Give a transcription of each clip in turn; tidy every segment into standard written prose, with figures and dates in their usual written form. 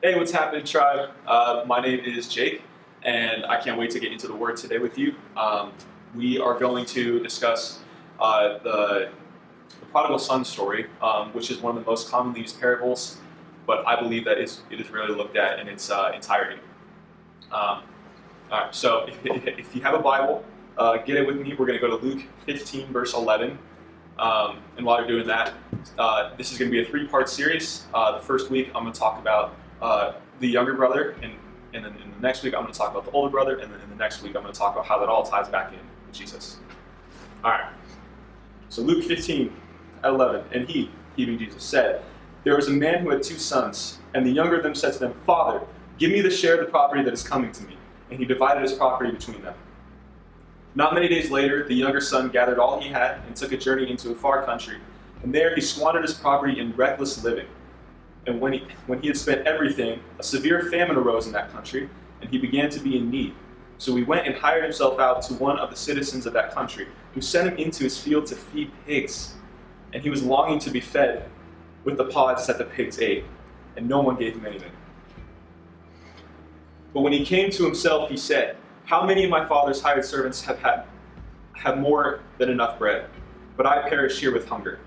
Hey, what's happening, tribe? My name is Jake, and I can't wait to get into the Word today with you. We are going to discuss the Prodigal Son story, which is one of the most commonly used parables, but I believe that it is rarely looked at in its entirety. All right, so if you have a Bible, get it with me. We're going to go to Luke 15, verse 11. And while you're doing that, this is going to be a three-part series. The first week, I'm going to talk about the younger brother, and then in the next week, I'm going to talk about the older brother, and then in the next week, I'm going to talk about how that all ties back in with Jesus. All right. So Luke 15:11, and he, being Jesus, said, "There was a man who had two sons, and the younger of them said to them, 'Father, give me the share of the property that is coming to me.' And he divided his property between them. Not many days later, the younger son gathered all he had and took a journey into a far country, and there he squandered his property in reckless living. And when he had spent everything, a severe famine arose in that country, and he began to be in need. So he went and hired himself out to one of the citizens of that country, who sent him into his field to feed pigs. And he was longing to be fed with the pods that the pigs ate, and no one gave him anything. But when he came to himself, he said, 'How many of my father's hired servants have more than enough bread? But I perish here with hunger.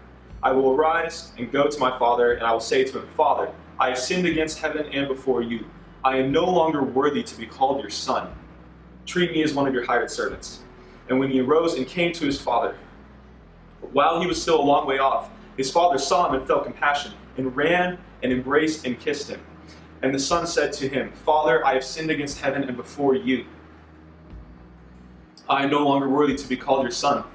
I will arise and go to my father, and I will say to him, Father, I have sinned against heaven and before you. I am no longer worthy to be called your son. Treat me as one of your hired servants.' And when he arose and came to his father, while he was still a long way off, his father saw him and felt compassion, and ran and embraced and kissed him. And the son said to him, 'Father, I have sinned against heaven and before you. I am no longer worthy to be called your son.'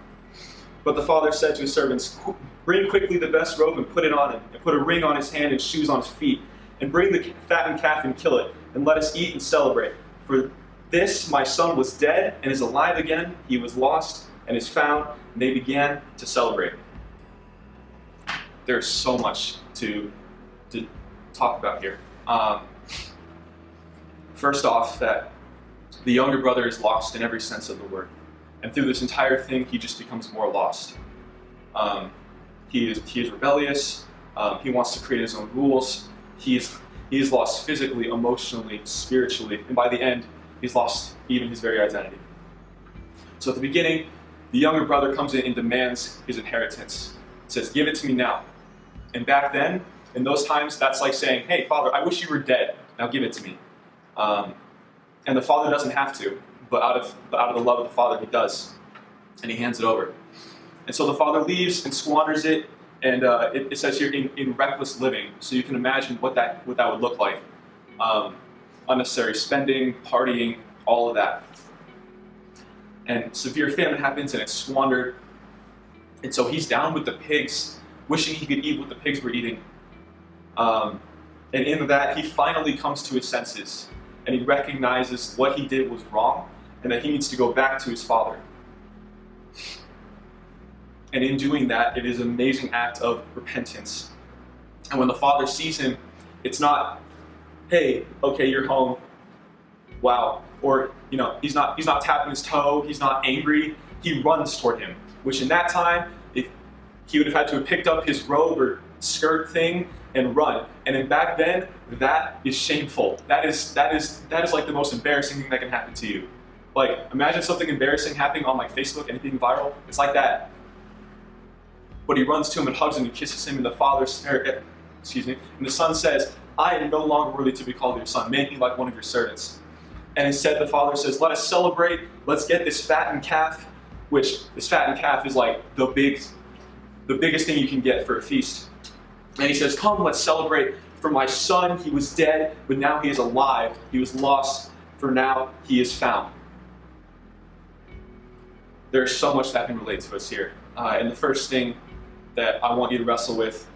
But the father said to his servants, 'Bring quickly the best robe and put it on him, and put a ring on his hand and shoes on his feet, and bring the fattened calf and kill it, and let us eat and celebrate. For this my son was dead and is alive again. He was lost and is found.' And they began to celebrate." There's so much to talk about here. First off, that the younger brother is lost in every sense of the word. And through this entire thing, he just becomes more lost. He is rebellious. He wants to create his own rules. He is lost physically, emotionally, spiritually. And by the end, he's lost even his very identity. So at the beginning, the younger brother comes in and demands his inheritance. He says, "Give it to me now." And back then, in those times, that's like saying, "Hey, Father, I wish you were dead. Now give it to me." And the father doesn't have to, but out of the love of the father, he does. And he hands it over. And so the father leaves and squanders it, and it says here in reckless living. So you can imagine what that would look like. Unnecessary spending, partying, all of that. And severe famine happens, and it's squandered. And so he's down with the pigs, wishing he could eat what the pigs were eating. And in that, he finally comes to his senses, and he recognizes what he did was wrong, and that he needs to go back to his father. And in doing that, it is an amazing act of repentance. And when the father sees him, it's not, "Hey, okay, you're home. Wow." Or, he's not tapping his toe, he's not angry. He runs toward him, which in that time, if he would have had to have picked up his robe or skirt thing and run. And then back then, that is shameful. That is like the most embarrassing thing that can happen to you. Like, imagine something embarrassing happening on like Facebook, anything viral. It's like that. But he runs to him and hugs him and kisses him, and and the son says, "I am no longer worthy to be called your son. Make me like one of your servants." And instead, the father says, "Let us celebrate. Let's get this fattened calf," which this fattened calf is like the biggest thing you can get for a feast. And he says, "Come, let's celebrate. For my son, he was dead, but now he is alive. He was lost, for now he is found." There's so much that can relate to us here. And the first thing that I want you to wrestle with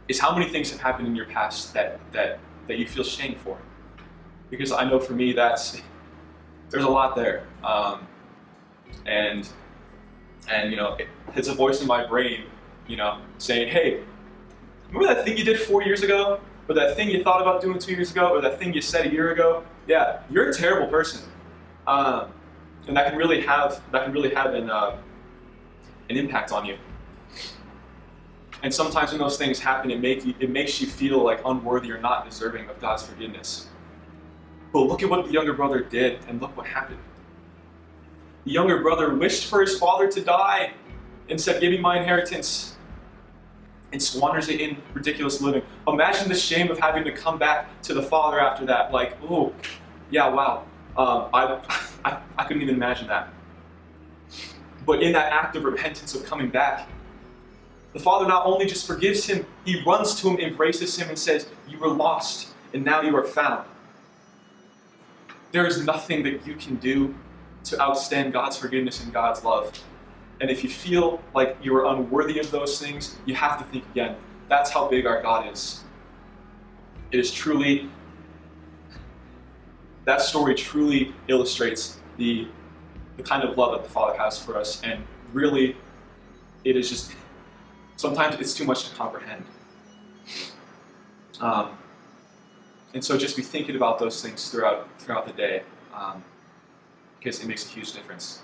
is how many things have happened in your past that you feel shame for. Because I know for me, there's a lot there. And it's a voice in my brain, saying, "Hey, remember that thing you did 4 years ago? Or that thing you thought about doing 2 years ago? Or that thing you said a year ago? Yeah, you're a terrible person." And that can really have an impact on you. And sometimes when those things happen, it makes you feel like unworthy or not deserving of God's forgiveness. But look at what the younger brother did, and look what happened. The younger brother wished for his father to die and said, "Give me my inheritance," and squanders it in ridiculous living. Imagine the shame of having to come back to the father after that. Like, oh, yeah, wow. I couldn't even imagine that. But in that act of repentance of coming back, the father not only just forgives him, he runs to him, embraces him, and says, "You were lost, and now you are found." There is nothing that you can do to outstand God's forgiveness and God's love. And if you feel like you are unworthy of those things, you have to think again. That's how big our God is. It is truly, that story truly illustrates the kind of love that the Father has for us. And really, it is just, sometimes it's too much to comprehend. And so just be thinking about those things throughout the day, because it makes a huge difference.